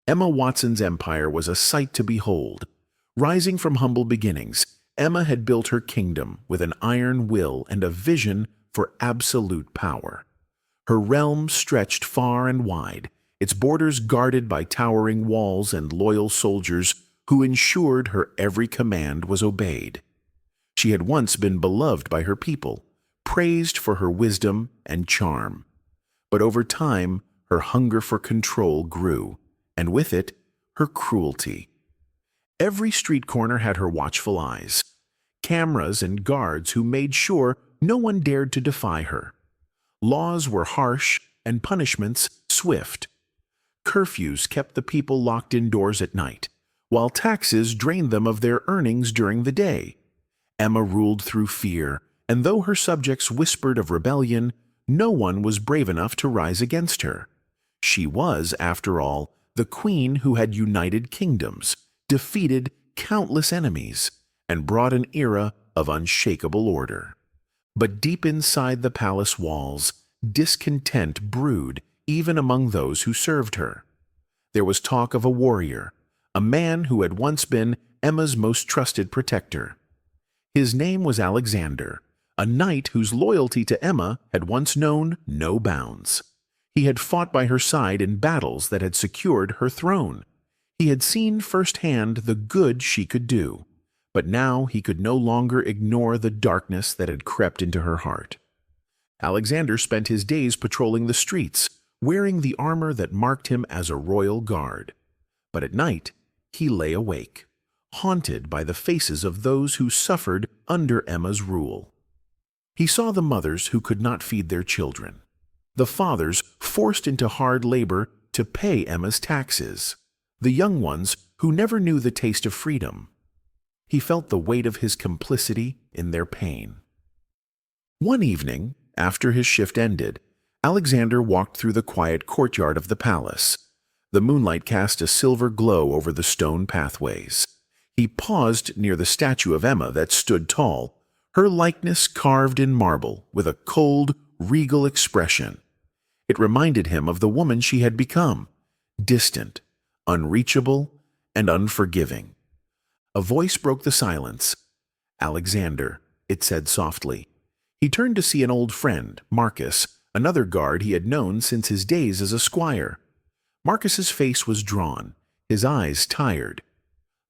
Emma Watson's empire was a sight to behold. Rising from humble beginnings, Emma had built her kingdom with an iron will and a vision for absolute power. Her realm stretched far and wide, its borders guarded by towering walls and loyal soldiers who ensured her every command was obeyed. She had once been beloved by her people, praised for her wisdom and charm. But over time, her hunger for control grew, and with it, her cruelty. Every street corner had her watchful eyes, cameras and guards who made sure no one dared to defy her. Laws were harsh and punishments swift. Curfews kept the people locked indoors at night, while taxes drained them of their earnings during the day. Emma ruled through fear, and though her subjects whispered of rebellion, no one was brave enough to rise against her. She was, after all, the queen who had united kingdoms, defeated countless enemies, and brought an era of unshakable order. But deep inside the palace walls, discontent brewed even among those who served her. There was talk of a warrior, a man who had once been Emma's most trusted protector. His name was Alexander, a knight whose loyalty to Emma had once known no bounds. He had fought by her side in battles that had secured her throne. He had seen firsthand the good she could do, but now he could no longer ignore the darkness that had crept into her heart. Alexander spent his days patrolling the streets, wearing the armor that marked him as a royal guard. But at night, he lay awake, haunted by the faces of those who suffered under Emma's rule. He saw the mothers who could not feed their children, the fathers forced into hard labor to pay Emma's taxes, the young ones who never knew the taste of freedom. He felt the weight of his complicity in their pain. One evening, after his shift ended, Alexander walked through the quiet courtyard of the palace. The moonlight cast a silver glow over the stone pathways. He paused near the statue of Emma that stood tall, her likeness carved in marble with a cold, regal expression. It reminded him of the woman she had become, distant, unreachable, and unforgiving. A voice broke the silence. "Alexander," it said softly. He turned to see an old friend, Marcus, another guard he had known since his days as a squire. Marcus's face was drawn, his eyes tired.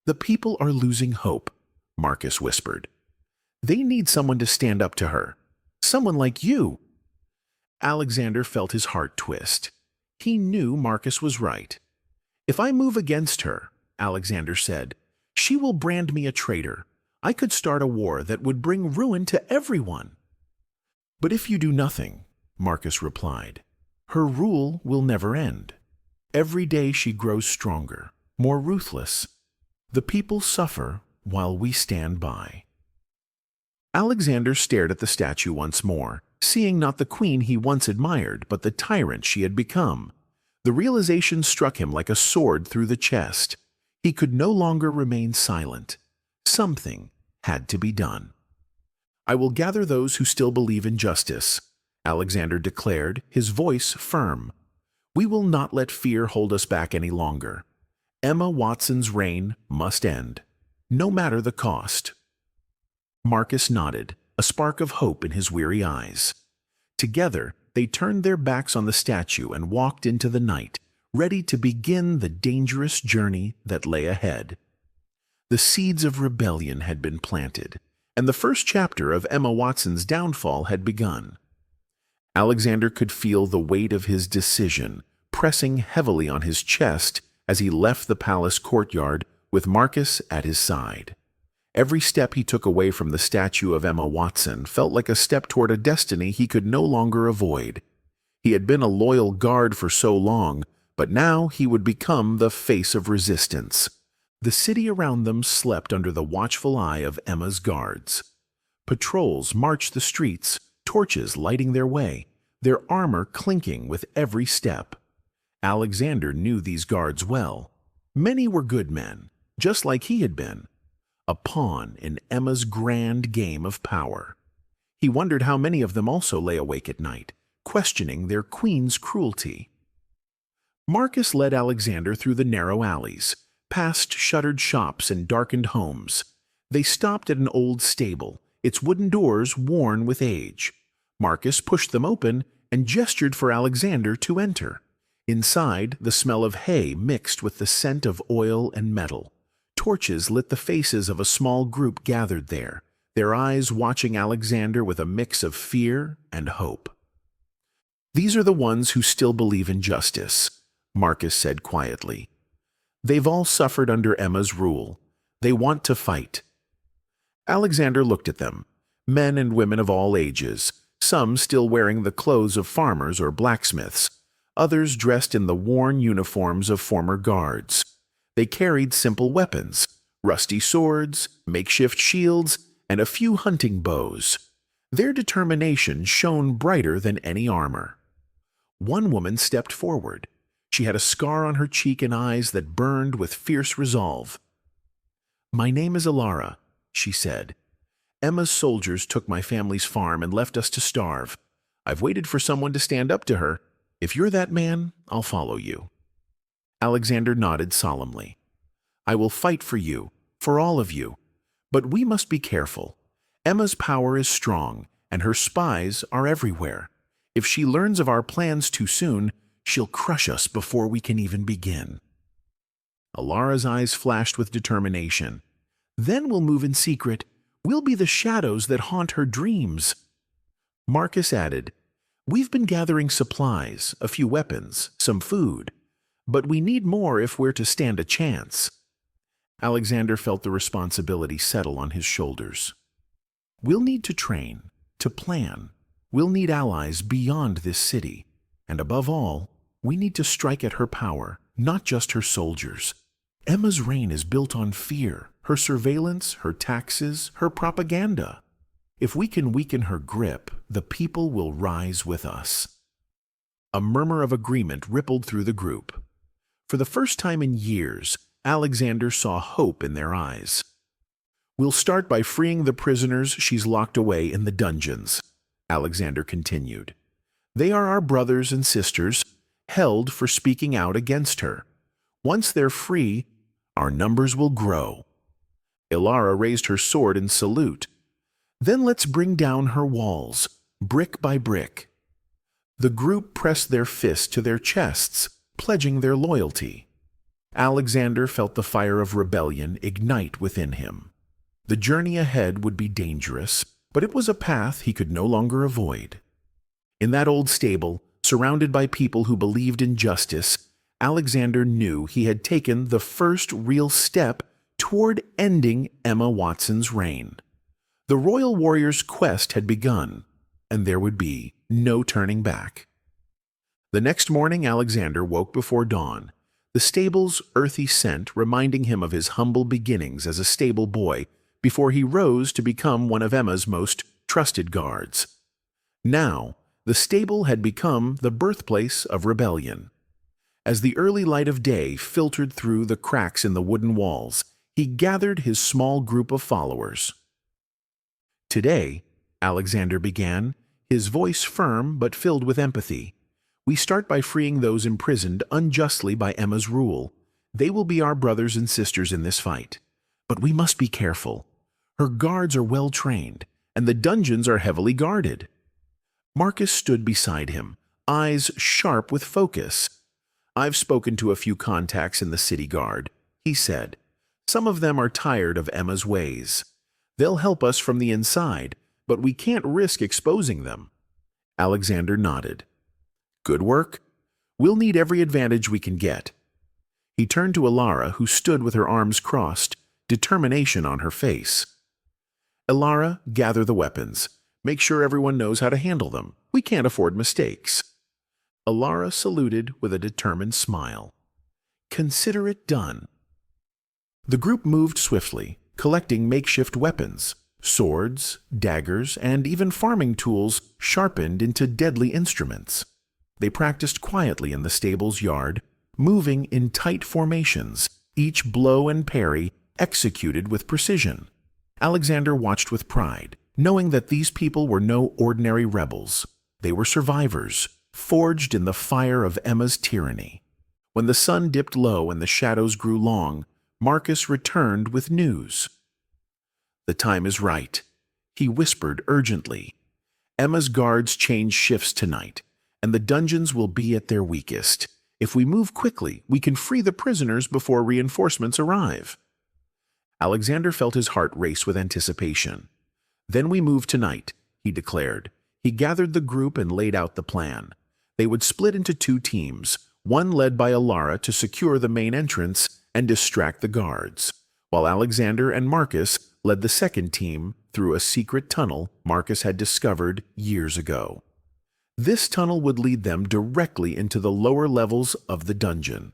"The people are losing hope," Marcus whispered. "They need someone to stand up to her. Someone like you." Alexander felt his heart twist. He knew Marcus was right. "If I move against her," Alexander said, "she will brand me a traitor. I could start a war that would bring ruin to everyone." "But if you do nothing," Marcus replied, "her rule will never end. Every day she grows stronger, more ruthless. The people suffer while we stand by." Alexander stared at the statue once more, seeing not the queen he once admired, but the tyrant she had become. The realization struck him like a sword through the chest. He could no longer remain silent. Something had to be done. "I will gather those who still believe in justice," Alexander declared, his voice firm. "We will not let fear hold us back any longer. Emma Watson's reign must end, no matter the cost." Marcus nodded, a spark of hope in his weary eyes. Together, they turned their backs on the statue and walked into the night, ready to begin the dangerous journey that lay ahead. The seeds of rebellion had been planted, and the first chapter of Emma Watson's downfall had begun. Alexander could feel the weight of his decision pressing heavily on his chest as he left the palace courtyard with Marcus at his side. Every step he took away from the statue of Emma Watson felt like a step toward a destiny he could no longer avoid. He had been a loyal guard for so long, but now he would become the face of resistance. The city around them slept under the watchful eye of Emma's guards. Patrols marched the streets, torches lighting their way, their armor clinking with every step. Alexander knew these guards well. Many were good men, just like he had been, a pawn in Emma's grand game of power. He wondered how many of them also lay awake at night, questioning their queen's cruelty. Marcus led Alexander through the narrow alleys, past shuttered shops and darkened homes. They stopped at an old stable, its wooden doors worn with age. Marcus pushed them open and gestured for Alexander to enter. Inside, the smell of hay mixed with the scent of oil and metal. Torches lit the faces of a small group gathered there, their eyes watching Alexander with a mix of fear and hope. "These are the ones who still believe in justice," Marcus said quietly. "They've all suffered under Emma's rule. They want to fight." Alexander looked at them, men and women of all ages, some still wearing the clothes of farmers or blacksmiths, others dressed in the worn uniforms of former guards. They carried simple weapons, rusty swords, makeshift shields, and a few hunting bows. Their determination shone brighter than any armor. One woman stepped forward. She had a scar on her cheek and eyes that burned with fierce resolve. "My name is Alara," she said. "Emma's soldiers took my family's farm and left us to starve. I've waited for someone to stand up to her. If you're that man, I'll follow you." Alexander nodded solemnly. "I will fight for you, for all of you. But we must be careful. Emma's power is strong, and her spies are everywhere. If she learns of our plans too soon, she'll crush us before we can even begin." Alara's eyes flashed with determination. "Then we'll move in secret. We'll be the shadows that haunt her dreams." Marcus added, "We've been gathering supplies, a few weapons, some food. But we need more if we're to stand a chance." Alexander felt the responsibility settle on his shoulders. "We'll need to train, to plan. We'll need allies beyond this city. And above all, we need to strike at her power, not just her soldiers. Emma's reign is built on fear, her surveillance, her taxes, her propaganda. If we can weaken her grip, the people will rise with us." A murmur of agreement rippled through the group. For the first time in years, Alexander saw hope in their eyes. "We'll start by freeing the prisoners she's locked away in the dungeons," Alexander continued. "They are our brothers and sisters, held for speaking out against her. Once they're free, our numbers will grow." Ilara raised her sword in salute. "Then let's bring down her walls, brick by brick." The group pressed their fists to their chests, pledging their loyalty. Alexander felt the fire of rebellion ignite within him. The journey ahead would be dangerous, but it was a path he could no longer avoid. In that old stable, surrounded by people who believed in justice, Alexander knew he had taken the first real step toward ending Emma Watson's reign. The royal warrior's quest had begun, and there would be no turning back. The next morning, Alexander woke before dawn, the stable's earthy scent reminding him of his humble beginnings as a stable boy before he rose to become one of Emma's most trusted guards. Now, the stable had become the birthplace of rebellion. As the early light of day filtered through the cracks in the wooden walls, he gathered his small group of followers. "Today," Alexander began, his voice firm but filled with empathy, "we start by freeing those imprisoned unjustly by Emma's rule. They will be our brothers and sisters in this fight. But we must be careful. Her guards are well trained, and the dungeons are heavily guarded." Marcus stood beside him, eyes sharp with focus. "I've spoken to a few contacts in the city guard," he said. "Some of them are tired of Emma's ways. They'll help us from the inside, but we can't risk exposing them." Alexander nodded. "Good work. We'll need every advantage we can get." He turned to Alara, who stood with her arms crossed, determination on her face. "Alara, gather the weapons. Make sure everyone knows how to handle them. We can't afford mistakes." Alara saluted with a determined smile. "Consider it done." The group moved swiftly, collecting makeshift weapons, swords, daggers, and even farming tools sharpened into deadly instruments. They practiced quietly in the stable's yard, moving in tight formations, each blow and parry executed with precision. Alexander watched with pride, knowing that these people were no ordinary rebels. They were survivors, forged in the fire of Emma's tyranny. When the sun dipped low and the shadows grew long, Marcus returned with news. "The time is right," he whispered urgently. "Emma's guards change shifts tonight, and the dungeons will be at their weakest. If we move quickly, we can free the prisoners before reinforcements arrive." Alexander felt his heart race with anticipation. "Then we move tonight," he declared. He gathered the group and laid out the plan. They would split into two teams, one led by Alara to secure the main entrance and distract the guards, while Alexander and Marcus led the second team through a secret tunnel Marcus had discovered years ago. This tunnel would lead them directly into the lower levels of the dungeon.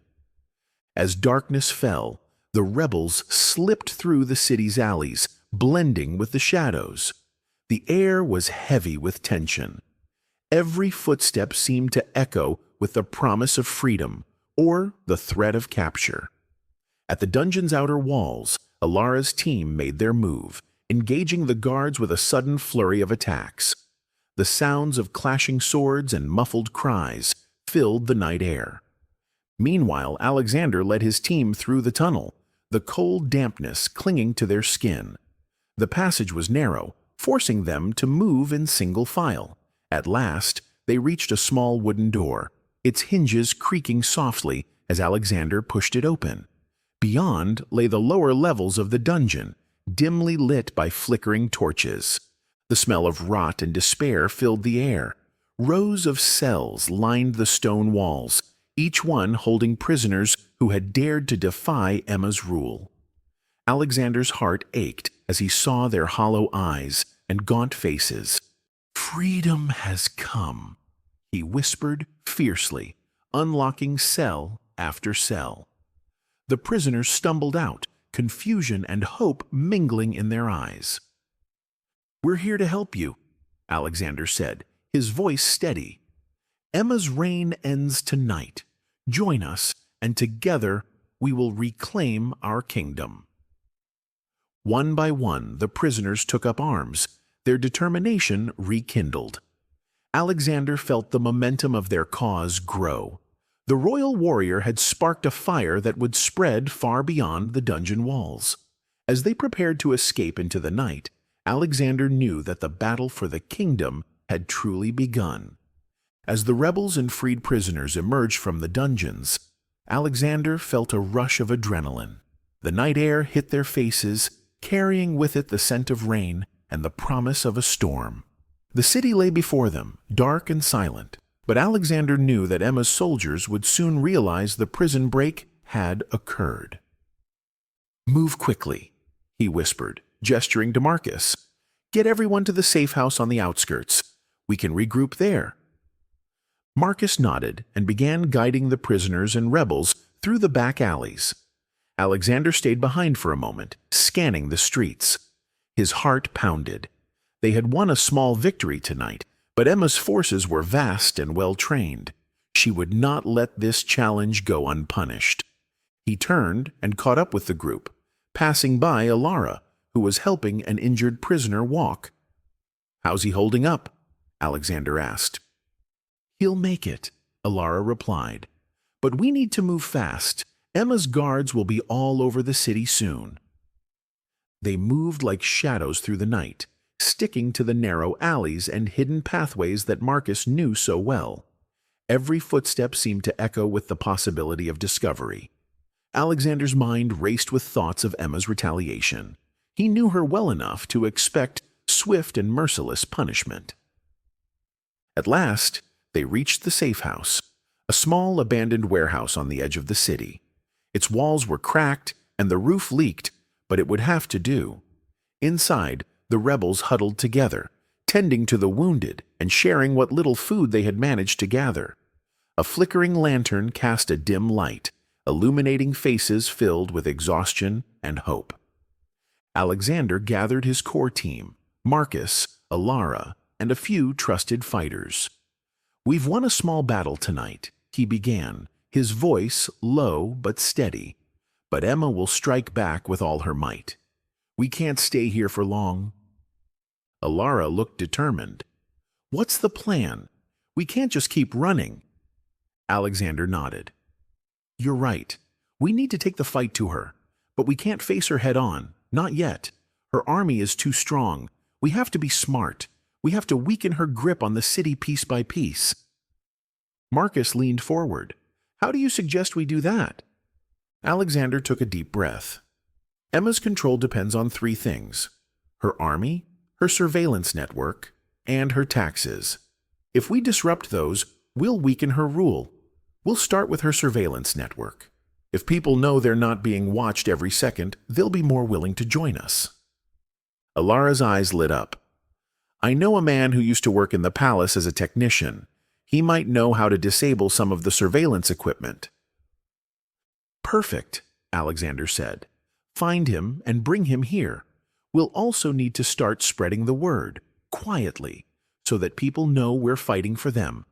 As darkness fell, the rebels slipped through the city's alleys, blending with the shadows. The air was heavy with tension. Every footstep seemed to echo with the promise of freedom or the threat of capture. At the dungeon's outer walls, Alara's team made their move, engaging the guards with a sudden flurry of attacks. The sounds of clashing swords and muffled cries filled the night air. Meanwhile, Alexander led his team through the tunnel, the cold dampness clinging to their skin. The passage was narrow, forcing them to move in single file. At last, they reached a small wooden door, its hinges creaking softly as Alexander pushed it open. Beyond lay the lower levels of the dungeon, dimly lit by flickering torches. The smell of rot and despair filled the air. Rows of cells lined the stone walls, each one holding prisoners who had dared to defy Emma's rule. Alexander's heart ached as he saw their hollow eyes and gaunt faces. "Freedom has come," he whispered fiercely, unlocking cell after cell. The prisoners stumbled out, confusion and hope mingling in their eyes. "We're here to help you," Alexander said, his voice steady. "Emma's reign ends tonight. Join us, and together we will reclaim our kingdom." One by one, the prisoners took up arms, their determination rekindled. Alexander felt the momentum of their cause grow. The royal warrior had sparked a fire that would spread far beyond the dungeon walls. As they prepared to escape into the night, Alexander knew that the battle for the kingdom had truly begun. As the rebels and freed prisoners emerged from the dungeons, Alexander felt a rush of adrenaline. The night air hit their faces, carrying with it the scent of rain and the promise of a storm. The city lay before them, dark and silent, but Alexander knew that Emma's soldiers would soon realize the prison break had occurred. "Move quickly," he whispered, gesturing to Marcus. "Get everyone to the safe house on the outskirts. We can regroup there." Marcus nodded and began guiding the prisoners and rebels through the back alleys. Alexander stayed behind for a moment, scanning the streets. His heart pounded. They had won a small victory tonight, but Emma's forces were vast and well-trained. She would not let this challenge go unpunished. He turned and caught up with the group, passing by Alara, who was helping an injured prisoner walk. "How's he holding up?" Alexander asked. "He'll make it," Alara replied. "But we need to move fast. Emma's guards will be all over the city soon." They moved like shadows through the night, sticking to the narrow alleys and hidden pathways that Marcus knew so well. Every footstep seemed to echo with the possibility of discovery. Alexander's mind raced with thoughts of Emma's retaliation. He knew her well enough to expect swift and merciless punishment. At last, they reached the safe house, a small abandoned warehouse on the edge of the city. Its walls were cracked and the roof leaked, but it would have to do. Inside, the rebels huddled together, tending to the wounded and sharing what little food they had managed to gather. A flickering lantern cast a dim light, illuminating faces filled with exhaustion and hope. Alexander gathered his core team, Marcus, Alara, and a few trusted fighters. "We've won a small battle tonight," he began, his voice low but steady. "But Emma will strike back with all her might. We can't stay here for long." Alara looked determined. "What's the plan? We can't just keep running." Alexander nodded. You're right. We need to take the fight to her. But we can't face her head on. Not yet. Her army is too strong. We have to be smart. We have to weaken her grip on the city piece by piece. Marcus leaned forward. How do you suggest we do that? Alexander took a deep breath. Emma's control depends on three things: her army, her surveillance network, and her taxes. If we disrupt those, we'll weaken her rule. We'll start with her surveillance network. If people know they're not being watched every second, they'll be more willing to join us. Alara's eyes lit up. I know a man who used to work in the palace as a technician. He might know how to disable some of the surveillance equipment. Perfect, Alexander said. Find him and bring him here. We'll also need to start spreading the word, quietly, so that people know we're fighting for them.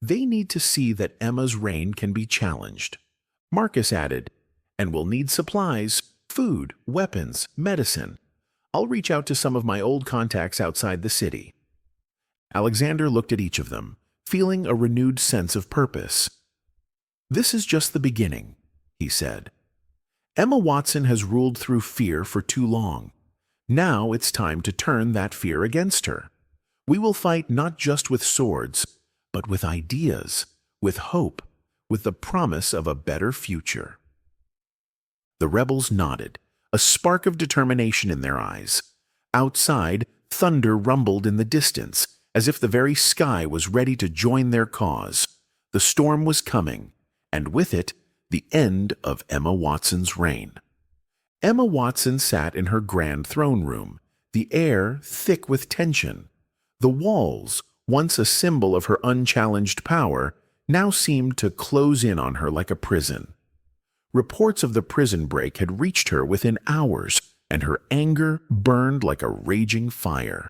They need to see that Emma's reign can be challenged. Marcus added, and we'll need supplies, food, weapons, medicine. I'll reach out to some of my old contacts outside the city. Alexander looked at each of them, feeling a renewed sense of purpose. This is just the beginning, he said. Emma Watson has ruled through fear for too long. Now it's time to turn that fear against her. We will fight not just with swords, but with ideas, with hope, with the promise of a better future. The rebels nodded, a spark of determination in their eyes. Outside, thunder rumbled in the distance, as if the very sky was ready to join their cause. The storm was coming, and with it, the end of Emma Watson's reign. Emma Watson sat in her grand throne room, the air thick with tension. The walls, once a symbol of her unchallenged power, now seemed to close in on her like a prison. Reports of the prison break had reached her within hours, and her anger burned like a raging fire.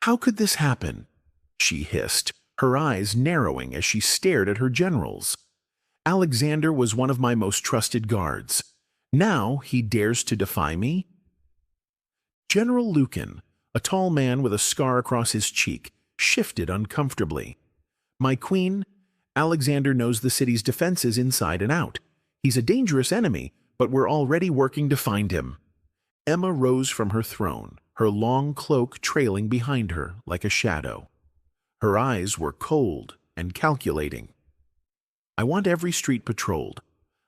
How could this happen? She hissed, her eyes narrowing as she stared at her generals. Alexander was one of my most trusted guards. Now he dares to defy me? General Lucan, a tall man with a scar across his cheek, shifted uncomfortably. My queen, Alexander knows the city's defenses inside and out. He's a dangerous enemy, but we're already working to find him. Emma rose from her throne, her long cloak trailing behind her like a shadow. Her eyes were cold and calculating. I want every street patrolled.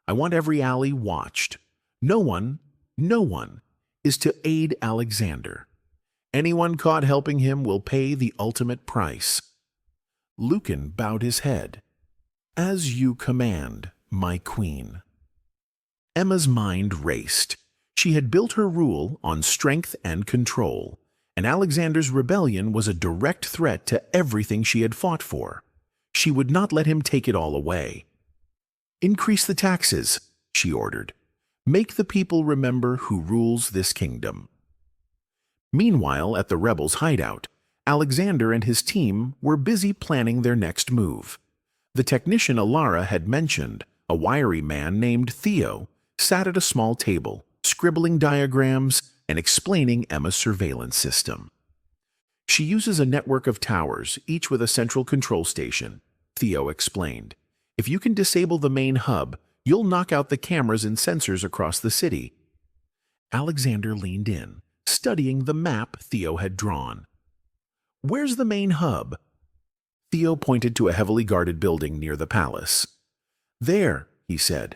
I want every alley watched. No one is to aid Alexander. Anyone caught helping him will pay the ultimate price. Lucan bowed his head. As you command, my queen. Emma's mind raced. She had built her rule on strength and control, and Alexander's rebellion was a direct threat to everything she had fought for. She would not let him take it all away. Increase the taxes, she ordered. Make the people remember who rules this kingdom. Meanwhile, at the rebels' hideout, Alexander and his team were busy planning their next move. The technician Alara had mentioned, a wiry man named Theo, sat at a small table, scribbling diagrams and explaining Emma's surveillance system. She uses a network of towers, each with a central control station, Theo explained. If you can disable the main hub, you'll knock out the cameras and sensors across the city. Alexander leaned in, studying the map Theo had drawn. Where's the main hub? Theo pointed to a heavily guarded building near the palace. There, he said.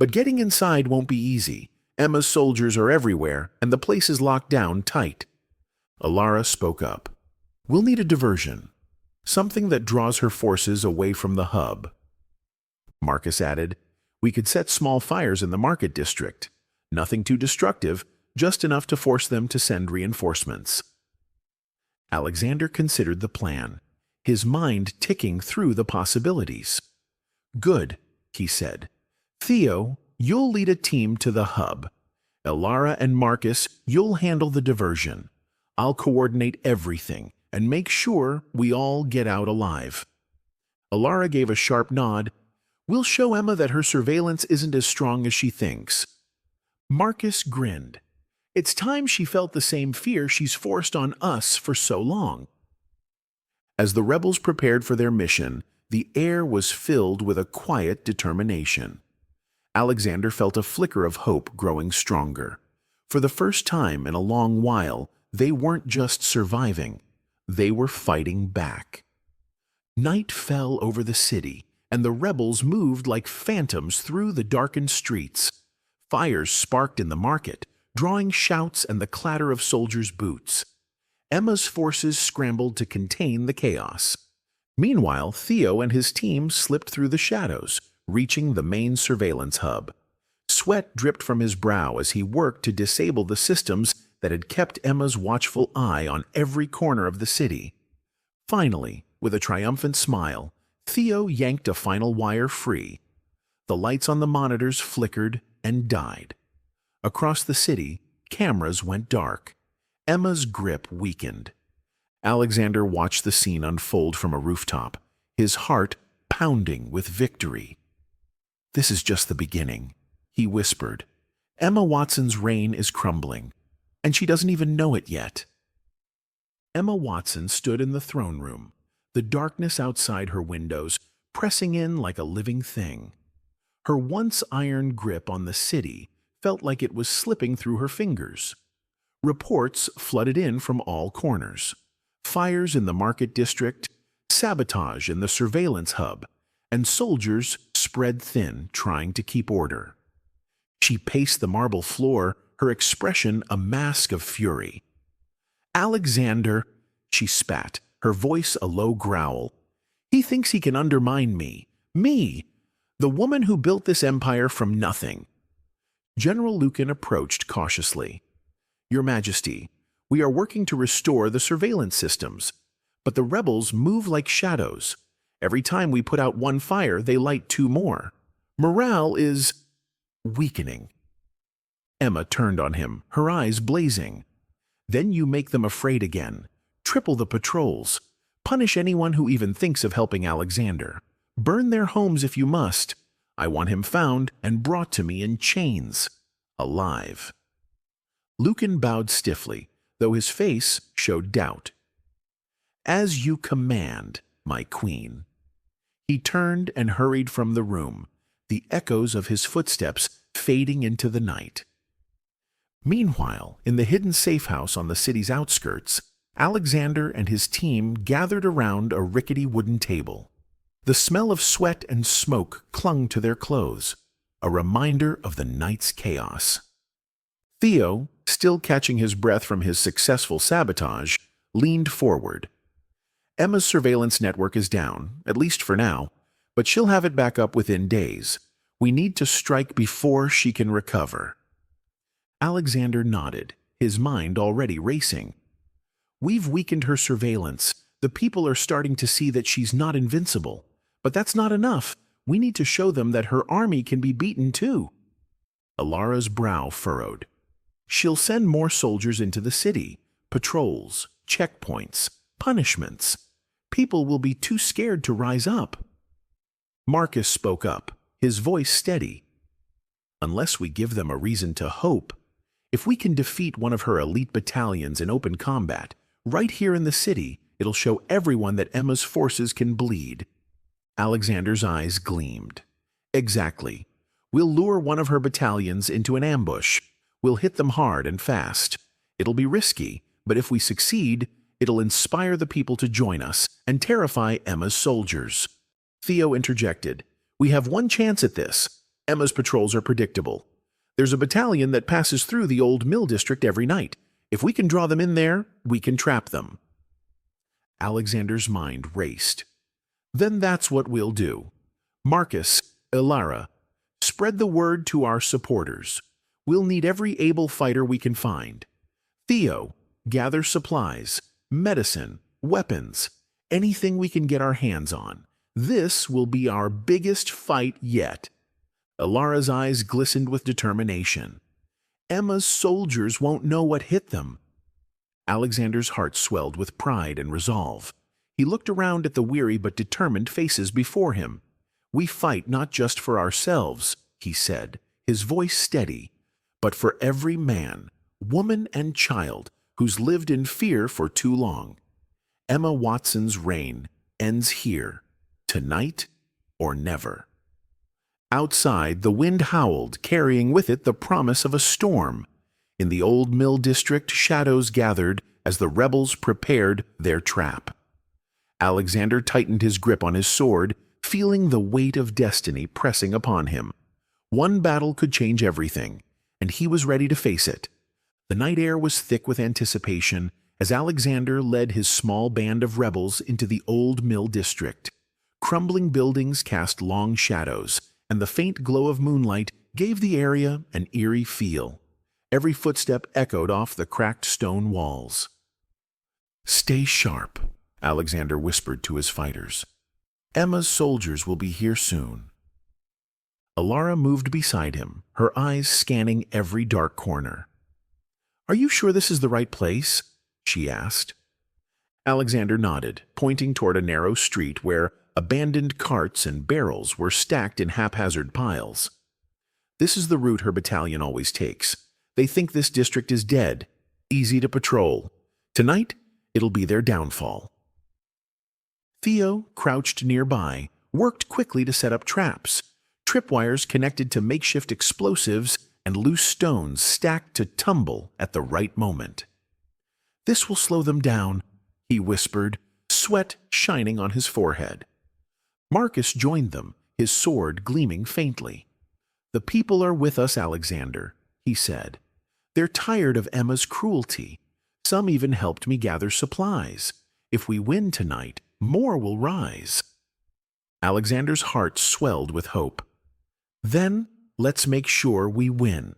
But getting inside won't be easy. Emma's soldiers are everywhere, and the place is locked down tight. Alara spoke up. We'll need a diversion. Something that draws her forces away from the hub. Marcus added, we could set small fires in the market district. Nothing too destructive, just enough to force them to send reinforcements. Alexander considered the plan, his mind ticking through the possibilities. Good, he said. Theo, you'll lead a team to the hub. Alara and Marcus, you'll handle the diversion. I'll coordinate everything and make sure we all get out alive. Alara gave a sharp nod. We'll show Emma that her surveillance isn't as strong as she thinks. Marcus grinned. It's time she felt the same fear she's forced on us for so long. As the rebels prepared for their mission, the air was filled with a quiet determination. Alexander felt a flicker of hope growing stronger. For the first time in a long while, they weren't just surviving, they were fighting back. Night fell over the city, and the rebels moved like phantoms through the darkened streets. Fires sparked in the market, drawing shouts and the clatter of soldiers' boots. Emma's forces scrambled to contain the chaos. Meanwhile, Theo and his team slipped through the shadows, reaching the main surveillance hub. Sweat dripped from his brow as he worked to disable the systems that had kept Emma's watchful eye on every corner of the city. Finally, with a triumphant smile, Theo yanked a final wire free. The lights on the monitors flickered and died. Across the city, cameras went dark. Emma's grip weakened. Alexander watched the scene unfold from a rooftop, his heart pounding with victory. "This is just the beginning," he whispered. "Emma Watson's reign is crumbling, and she doesn't even know it yet." Emma Watson stood in the throne room, the darkness outside her windows pressing in like a living thing. Her once iron grip on the city felt like it was slipping through her fingers. Reports flooded in from all corners. Fires in the market district, sabotage in the surveillance hub, and soldiers spread thin trying to keep order. She paced the marble floor, her expression a mask of fury. "Alexander," she spat, her voice a low growl. "He thinks he can undermine me. Me, the woman who built this empire from nothing." General Lucan approached cautiously. "Your Majesty, we are working to restore the surveillance systems, but the rebels move like shadows. Every time we put out one fire, they light two more. Morale is weakening." Emma turned on him, her eyes blazing. "Then you make them afraid again. Triple the patrols. Punish anyone who even thinks of helping Alexander. Burn their homes if you must. I want him found and brought to me in chains, alive." Lucan bowed stiffly, though his face showed doubt. "As you command, my queen." He turned and hurried from the room, the echoes of his footsteps fading into the night. Meanwhile, in the hidden safe house on the city's outskirts, Alexander and his team gathered around a rickety wooden table. The smell of sweat and smoke clung to their clothes, a reminder of the night's chaos. Theo, still catching his breath from his successful sabotage, leaned forward. "Emma's surveillance network is down, at least for now, but she'll have it back up within days. We need to strike before she can recover." Alexander nodded, his mind already racing. "We've weakened her surveillance. The people are starting to see that she's not invincible. But that's not enough. We need to show them that her army can be beaten too." Alara's brow furrowed. "She'll send more soldiers into the city. Patrols, checkpoints, punishments. People will be too scared to rise up." Marcus spoke up, his voice steady. "Unless we give them a reason to hope. If we can defeat one of her elite battalions in open combat, right here in the city, it'll show everyone that Emma's forces can bleed." Alexander's eyes gleamed. "Exactly. We'll lure one of her battalions into an ambush. We'll hit them hard and fast. It'll be risky, but if we succeed, it'll inspire the people to join us and terrify Emma's soldiers." Theo interjected. "We have one chance at this. Emma's patrols are predictable. There's a battalion that passes through the old mill district every night. If we can draw them in there, we can trap them." Alexander's mind raced. "Then that's what we'll do. Marcus, Ilara, spread the word to our supporters. We'll need every able fighter we can find. Theo, gather supplies, medicine, weapons, anything we can get our hands on. This will be our biggest fight yet." Ilara's eyes glistened with determination. "Emma's soldiers won't know what hit them." Alexander's heart swelled with pride and resolve. He looked around at the weary but determined faces before him. "We fight not just for ourselves," he said, his voice steady, "but for every man, woman, and child who's lived in fear for too long. Emma Watson's reign ends here, tonight or never." Outside, the wind howled, carrying with it the promise of a storm. In the old mill district, shadows gathered as the rebels prepared their trap. Alexander tightened his grip on his sword, feeling the weight of destiny pressing upon him. One battle could change everything, and he was ready to face it. The night air was thick with anticipation as Alexander led his small band of rebels into the old mill district. Crumbling buildings cast long shadows, and the faint glow of moonlight gave the area an eerie feel. Every footstep echoed off the cracked stone walls. "Stay sharp," Alexander whispered to his fighters. "Emma's soldiers will be here soon." Alara moved beside him, her eyes scanning every dark corner. "Are you sure this is the right place?" she asked. Alexander nodded, pointing toward a narrow street where abandoned carts and barrels were stacked in haphazard piles. "This is the route her battalion always takes. They think this district is dead, easy to patrol. Tonight, it'll be their downfall." Theo, crouched nearby, worked quickly to set up traps. Tripwires connected to makeshift explosives and loose stones stacked to tumble at the right moment. "This will slow them down," he whispered, sweat shining on his forehead. Marcus joined them, his sword gleaming faintly. "The people are with us, Alexander," he said. "They're tired of Emma's cruelty. Some even helped me gather supplies. If we win tonight, more will rise." Alexander's heart swelled with hope. "Then let's make sure we win."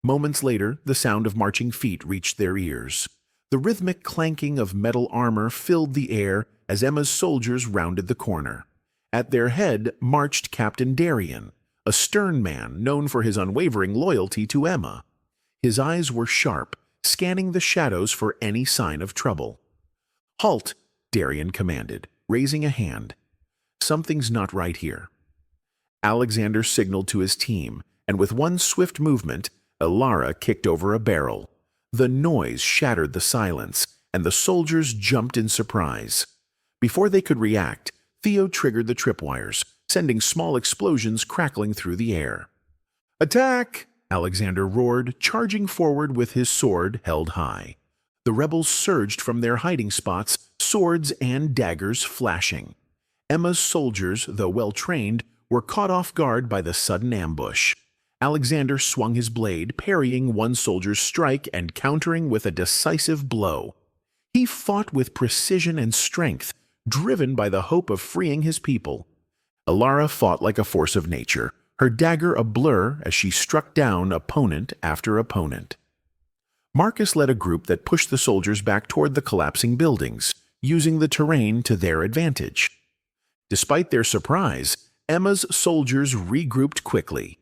Moments later, the sound of marching feet reached their ears. The rhythmic clanking of metal armor filled the air as Emma's soldiers rounded the corner. At their head marched Captain Darian, a stern man known for his unwavering loyalty to Emma. His eyes were sharp, scanning the shadows for any sign of trouble. "Halt!" Darian commanded, raising a hand. "Something's not right here." Alexander signaled to his team, and with one swift movement, Alara kicked over a barrel. The noise shattered the silence, and the soldiers jumped in surprise. Before they could react, Theo triggered the tripwires, sending small explosions crackling through the air. "Attack!" Alexander roared, charging forward with his sword held high. The rebels surged from their hiding spots, swords and daggers flashing. Emma's soldiers, though well-trained, were caught off guard by the sudden ambush. Alexander swung his blade, parrying one soldier's strike and countering with a decisive blow. He fought with precision and strength, driven by the hope of freeing his people. Alara fought like a force of nature, her dagger a blur as she struck down opponent after opponent. Marcus led a group that pushed the soldiers back toward the collapsing buildings, using the terrain to their advantage. Despite their surprise, Emma's soldiers regrouped quickly.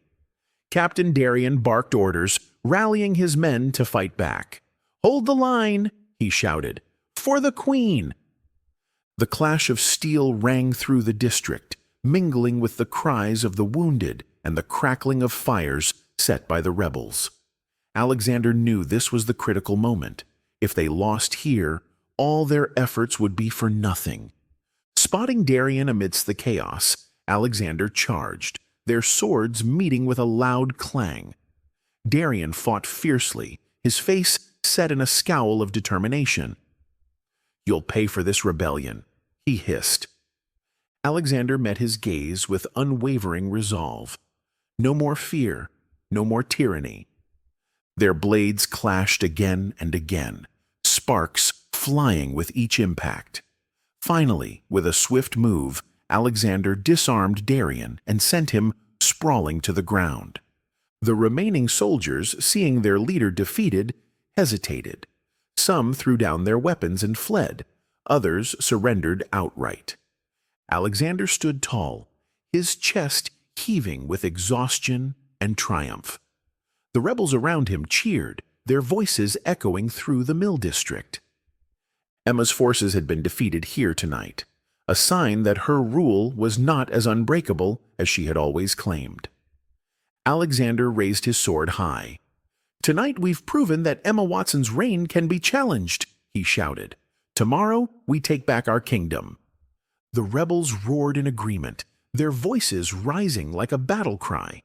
Captain Darian barked orders, rallying his men to fight back. "Hold the line," he shouted. "For the Queen!" The clash of steel rang through the district, mingling with the cries of the wounded and the crackling of fires set by the rebels. Alexander knew this was the critical moment. If they lost here, all their efforts would be for nothing. Spotting Darian amidst the chaos, Alexander charged, their swords meeting with a loud clang. Darian fought fiercely, his face set in a scowl of determination. "You'll pay for this rebellion," he hissed. Alexander met his gaze with unwavering resolve. No more fear, no more tyranny. Their blades clashed again and again, sparks flying with each impact. Finally, with a swift move, Alexander disarmed Darian and sent him sprawling to the ground. The remaining soldiers, seeing their leader defeated, hesitated. Some threw down their weapons and fled. Others surrendered outright. Alexander stood tall, his chest heaving with exhaustion and triumph. The rebels around him cheered, their voices echoing through the mill district. Emma's forces had been defeated here tonight, a sign that her rule was not as unbreakable as she had always claimed. Alexander raised his sword high. "Tonight we've proven that Emma Watson's reign can be challenged," he shouted. "Tomorrow we take back our kingdom." The rebels roared in agreement, their voices rising like a battle cry.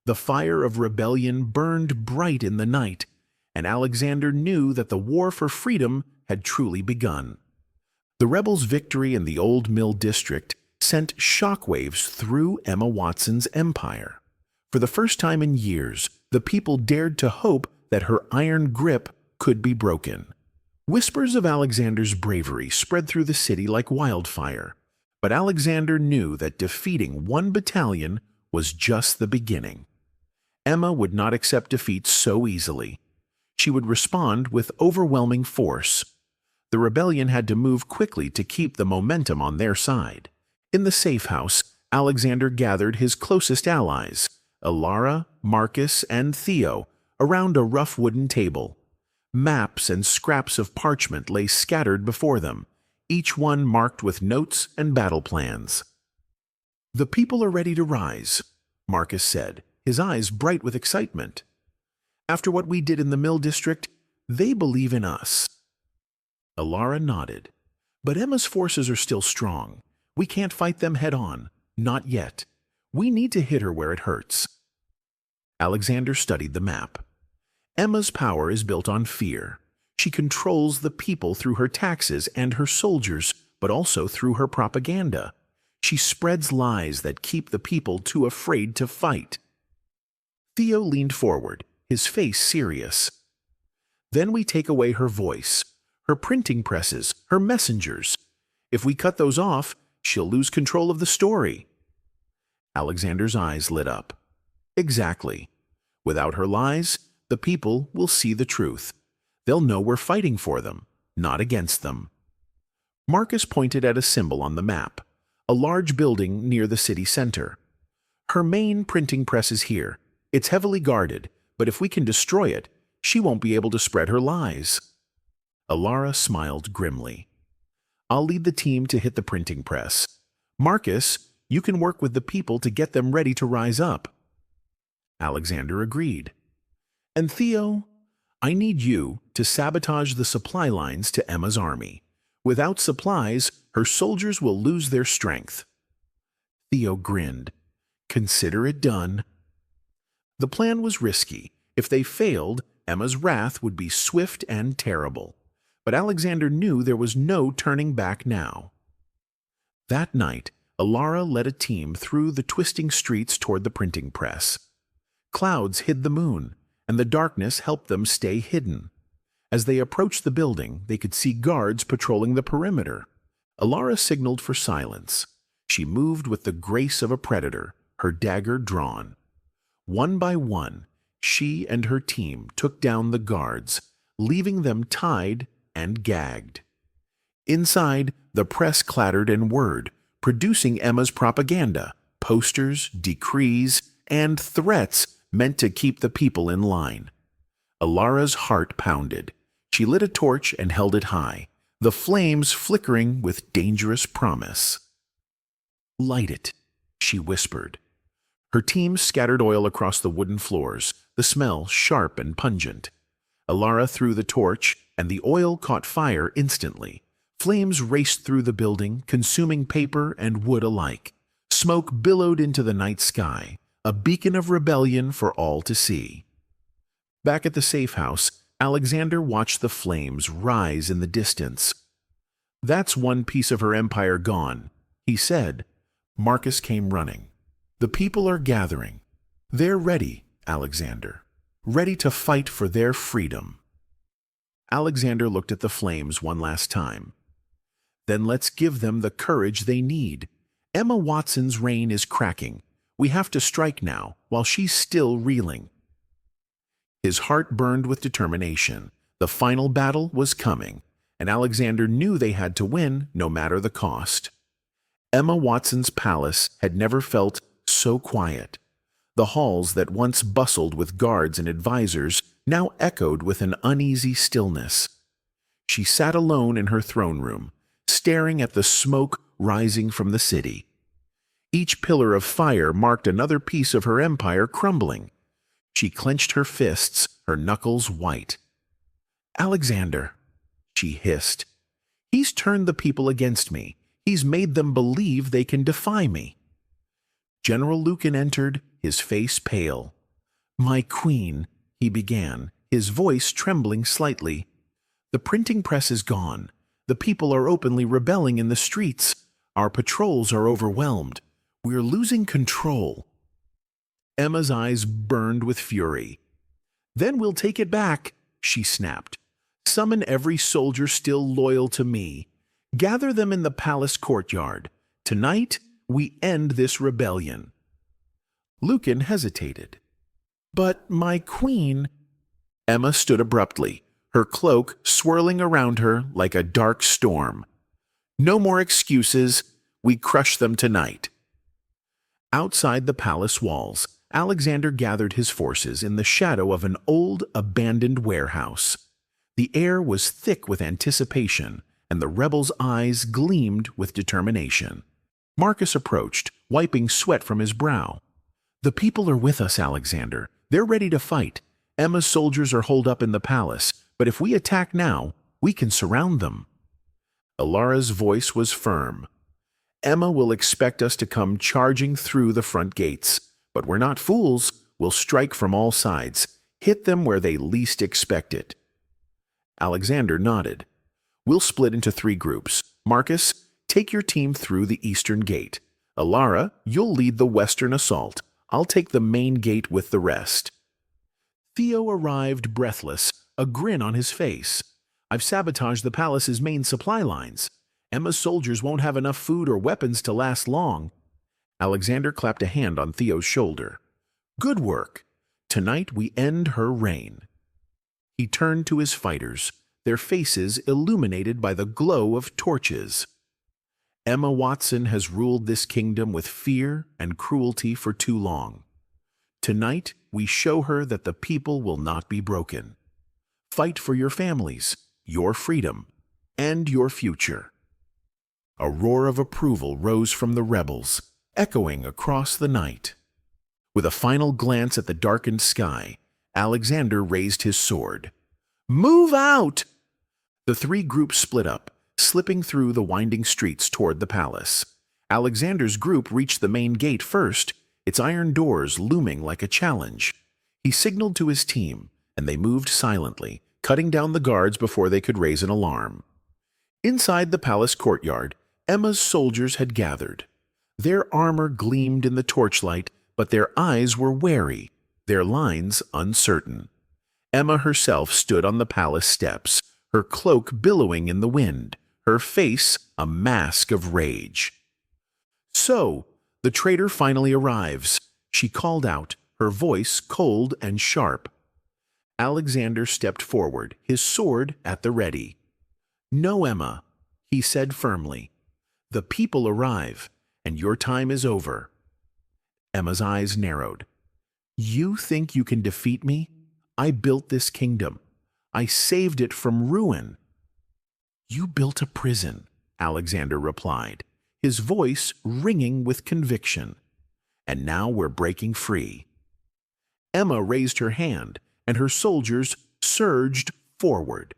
The fire of rebellion burned bright in the night, and Alexander knew that the war for freedom had truly begun. The rebels' victory in the Old Mill District sent shockwaves through Emma Watson's empire. For the first time in years, the people dared to hope that her iron grip could be broken. Whispers of Alexander's bravery spread through the city like wildfire, but Alexander knew that defeating one battalion was just the beginning. Emma would not accept defeat so easily. She would respond with overwhelming force. The rebellion had to move quickly to keep the momentum on their side. In the safe house, Alexander gathered his closest allies, Alara, Marcus, and Theo, around a rough wooden table. Maps and scraps of parchment lay scattered before them, each one marked with notes and battle plans. "The people are ready to rise," Marcus said, his eyes bright with excitement. "After what we did in the Mill District, they believe in us." Alara nodded. "But Emma's forces are still strong. We can't fight them head-on. Not yet. We need to hit her where it hurts." Alexander studied the map. Emma's power is built on fear. She controls the people through her taxes and her soldiers, but also through her propaganda. She spreads lies that keep the people too afraid to fight. Theo leaned forward, his face serious. "Then we take away her voice, her printing presses, her messengers. If we cut those off, she'll lose control of the story." Alexander's eyes lit up. "Exactly. Without her lies, the people will see the truth. They'll know we're fighting for them, not against them." Marcus pointed at a symbol on the map, a large building near the city center. "Her main printing press is here. It's heavily guarded, but if we can destroy it, she won't be able to spread her lies." Alara smiled grimly. "I'll lead the team to hit the printing press. Marcus, you can work with the people to get them ready to rise up." Alexander agreed. "And Theo, I need you to sabotage the supply lines to Emma's army. Without supplies, her soldiers will lose their strength." Theo grinned. "Consider it done." The plan was risky. If they failed, Emma's wrath would be swift and terrible. But Alexander knew there was no turning back now. That night, Alara led a team through the twisting streets toward the printing press. Clouds hid the moon, and the darkness helped them stay hidden. As they approached the building, they could see guards patrolling the perimeter. Alara signaled for silence. She moved with the grace of a predator, her dagger drawn. One by one, she and her team took down the guards, leaving them tied and gagged. Inside, the press clattered and whirred, producing Emma's propaganda, posters, decrees, and threats meant to keep the people in line. Alara's heart pounded. She lit a torch and held it high, the flames flickering with dangerous promise. "Light it," she whispered. Her team scattered oil across the wooden floors, the smell sharp and pungent. Alara threw the torch, and the oil caught fire instantly. Flames raced through the building, consuming paper and wood alike. Smoke billowed into the night sky, a beacon of rebellion for all to see. Back at the safe house, Alexander watched the flames rise in the distance. "That's one piece of her empire gone," he said. Marcus came running. "The people are gathering. They're ready, Alexander. Ready to fight for their freedom." Alexander looked at the flames one last time. "Then let's give them the courage they need. Emma Watson's reign is cracking. We have to strike now, while she's still reeling." His heart burned with determination. The final battle was coming, and Alexander knew they had to win no matter the cost. Emma Watson's palace had never felt so quiet. The halls that once bustled with guards and advisors now echoed with an uneasy stillness. She sat alone in her throne room, staring at the smoke rising from the city. Each pillar of fire marked another piece of her empire crumbling. She clenched her fists, her knuckles white. "Alexander," she hissed, "he's turned the people against me. He's made them believe they can defy me." General Lucan entered, his face pale. "My queen," he began, his voice trembling slightly. "The printing press is gone. The people are openly rebelling in the streets. Our patrols are overwhelmed. We're losing control." Emma's eyes burned with fury. "Then we'll take it back," she snapped. "Summon every soldier still loyal to me. Gather them in the palace courtyard. Tonight, we end this rebellion." Lucan hesitated. "But my queen—" Emma stood abruptly, her cloak swirling around her like a dark storm. "No more excuses. We crush them tonight." Outside the palace walls, Alexander gathered his forces in the shadow of an old, abandoned warehouse. The air was thick with anticipation, and the rebels' eyes gleamed with determination. Marcus approached, wiping sweat from his brow. "The people are with us, Alexander. They're ready to fight. Emma's soldiers are holed up in the palace, but if we attack now, we can surround them." Alara's voice was firm. "Emma will expect us to come charging through the front gates. But we're not fools. We'll strike from all sides, hit them where they least expect it." Alexander nodded. "We'll split into 3 groups. Marcus, take your team through the eastern gate. Alara, you'll lead the western assault. I'll take the main gate with the rest." Theo arrived breathless, a grin on his face. "I've sabotaged the palace's main supply lines. Emma's soldiers won't have enough food or weapons to last long." Alexander clapped a hand on Theo's shoulder. "Good work. Tonight we end her reign." He turned to his fighters, their faces illuminated by the glow of torches. "Emma Watson has ruled this kingdom with fear and cruelty for too long. Tonight we show her that the people will not be broken. Fight for your families, your freedom, and your future." A roar of approval rose from the rebels, echoing across the night. With a final glance at the darkened sky, Alexander raised his sword. "Move out!" The 3 groups split up, slipping through the winding streets toward the palace. Alexander's group reached the main gate first, its iron doors looming like a challenge. He signaled to his team, and they moved silently, cutting down the guards before they could raise an alarm. Inside the palace courtyard, Emma's soldiers had gathered. Their armor gleamed in the torchlight, but their eyes were wary, their lines uncertain. Emma herself stood on the palace steps, her cloak billowing in the wind, her face a mask of rage. "So, the traitor finally arrives," she called out, her voice cold and sharp. Alexander stepped forward, his sword at the ready. "No, Emma," he said firmly. "The people arrive, and your time is over." Emma's eyes narrowed. "You think you can defeat me? I built this kingdom. I saved it from ruin." "You built a prison," Alexander replied, his voice ringing with conviction. "And now we're breaking free." Emma raised her hand, and her soldiers surged forward.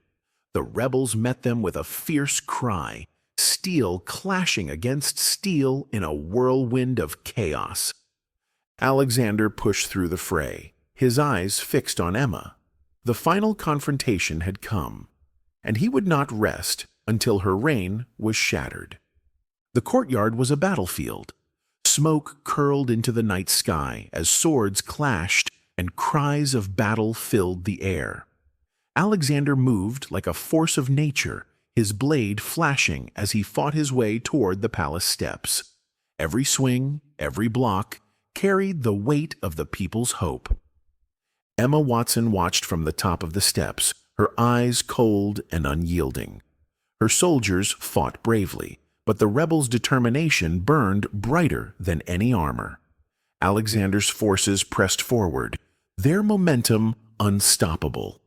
The rebels met them with a fierce cry, steel clashing against steel in a whirlwind of chaos. Alexander pushed through the fray, his eyes fixed on Emma. The final confrontation had come, and he would not rest until her reign was shattered. The courtyard was a battlefield. Smoke curled into the night sky as swords clashed and cries of battle filled the air. Alexander moved like a force of nature, his blade flashing as he fought his way toward the palace steps. Every swing, every block, carried the weight of the people's hope. Emma Watson watched from the top of the steps, her eyes cold and unyielding. Her soldiers fought bravely, but the rebels' determination burned brighter than any armor. Alexander's forces pressed forward, their momentum unstoppable.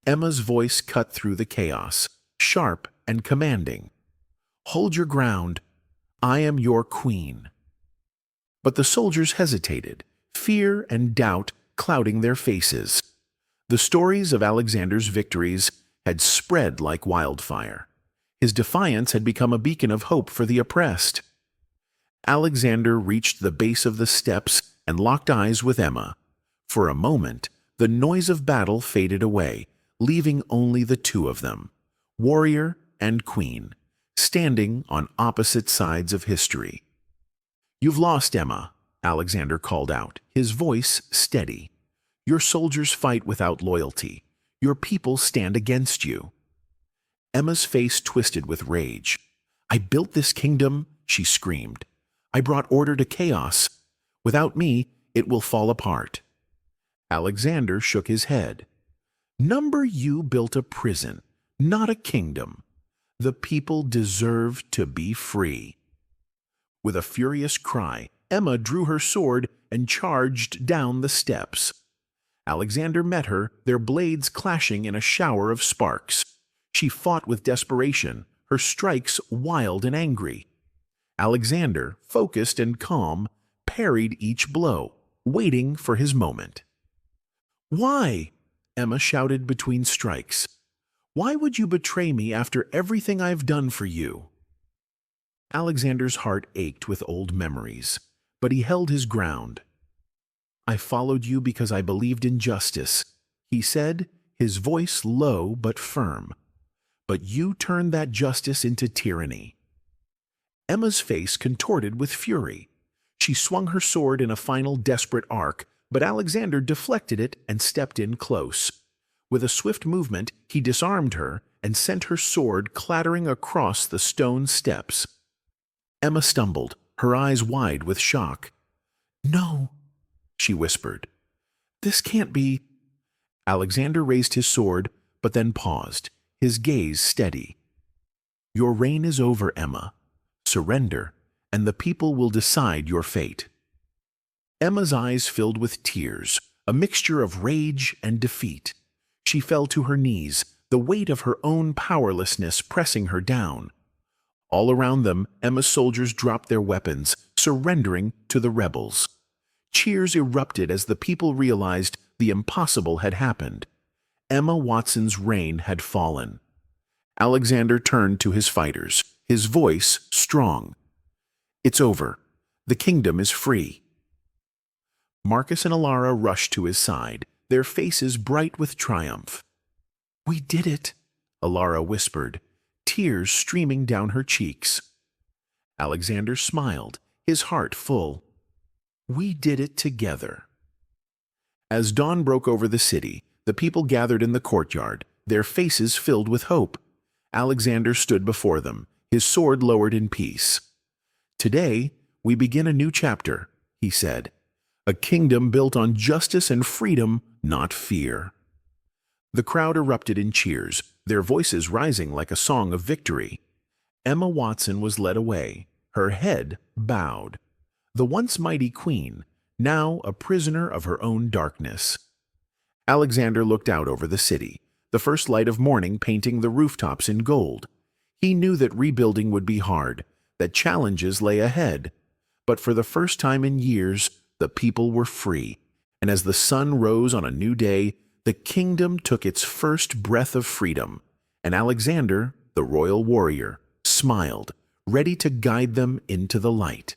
Emma's voice cut through the chaos, sharp and commanding. "Hold your ground. I am your queen." But the soldiers hesitated, fear and doubt clouding their faces. The stories of Alexander's victories had spread like wildfire. His defiance had become a beacon of hope for the oppressed. Alexander reached the base of the steps and locked eyes with Emma. For a moment, the noise of battle faded away, leaving only the two of them, warrior and queen, standing on opposite sides of history. "You've lost, Emma," Alexander called out, his voice steady. "Your soldiers fight without loyalty. Your people stand against you." Emma's face twisted with rage. "I built this kingdom," she screamed. "I brought order to chaos. Without me, it will fall apart." Alexander shook his head. "Number you built a prison, not a kingdom. The people deserve to be free." With a furious cry, Emma drew her sword and charged down the steps. Alexander met her, their blades clashing in a shower of sparks. She fought with desperation, her strikes wild and angry. Alexander, focused and calm, parried each blow, waiting for his moment. "Why?" Emma shouted between strikes. "Why would you betray me after everything I've done for you?" Alexander's heart ached with old memories, but he held his ground. "I followed you because I believed in justice," he said, his voice low but firm. "But you turned that justice into tyranny." Emma's face contorted with fury. She swung her sword in a final desperate arc, but Alexander deflected it and stepped in close. With a swift movement, he disarmed her and sent her sword clattering across the stone steps. Emma stumbled, her eyes wide with shock. "No," she whispered. "This can't be." Alexander raised his sword, but then paused, his gaze steady. "Your reign is over, Emma. Surrender, and the people will decide your fate." Emma's eyes filled with tears, a mixture of rage and defeat. She fell to her knees, the weight of her own powerlessness pressing her down. All around them, Emma's soldiers dropped their weapons, surrendering to the rebels. Cheers erupted as the people realized the impossible had happened. Emma Watson's reign had fallen. Alexander turned to his fighters, his voice strong. "It's over. The kingdom is free." Marcus and Alara rushed to his side, their faces bright with triumph. "We did it," Alara whispered, tears streaming down her cheeks. Alexander smiled, his heart full. "We did it together." As dawn broke over the city, the people gathered in the courtyard, their faces filled with hope. Alexander stood before them, his sword lowered in peace. "Today, we begin a new chapter," he said. "A kingdom built on justice and freedom, not fear." The crowd erupted in cheers, their voices rising like a song of victory. Emma Watson was led away, her head bowed. The once mighty queen, now a prisoner of her own darkness. Alexander looked out over the city, the first light of morning painting the rooftops in gold. He knew that rebuilding would be hard, that challenges lay ahead. But for the first time in years, the people were free, and as the sun rose on a new day, the kingdom took its first breath of freedom, and Alexander, the royal warrior, smiled, ready to guide them into the light.